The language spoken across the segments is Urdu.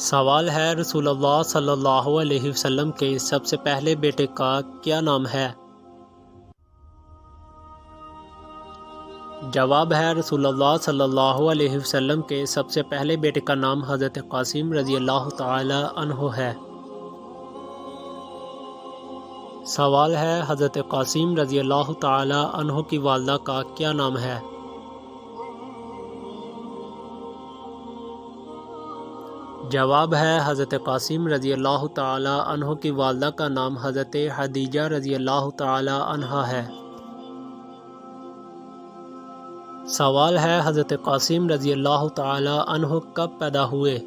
سوال ہے رسول اللہ صلی اللہ علیہ وسلم کے سب سے پہلے بیٹے کا کیا نام ہے؟ جواب ہے رسول اللہ صلی اللہ علیہ وسلم کے سب سے پہلے بیٹے کا نام حضرت قاسم رضی اللہ تعالی عنہ ہے۔ سوال ہے حضرت قاسم رضی اللہ تعالی عنہ کی والدہ کا کیا نام ہے؟ جواب ہے حضرت قاسم رضی اللہ تعالی عنہ کی والدہ کا نام حضرت خدیجہ رضی اللہ تعالی عنہا ہے۔ سوال ہے حضرت قاسم رضی اللہ تعالی عنہ کب پیدا ہوئے؟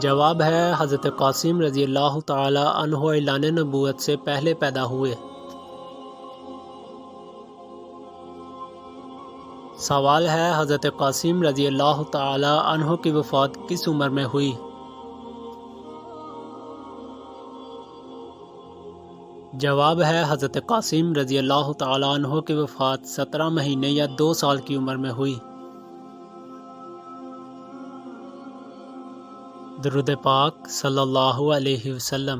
جواب ہے حضرت قاسم رضی اللہ تعالی عنہ اعلان نبوت سے پہلے پیدا ہوئے۔ سوال ہے حضرت قاسم رضی اللہ تعالی عنہ کی وفات کس عمر میں ہوئی؟ جواب ہے حضرت قاسم رضی اللہ تعالی عنہ کی وفات 17 مہینے یا 2 سال کی عمر میں ہوئی۔ درود پاک صلی اللہ علیہ وسلم۔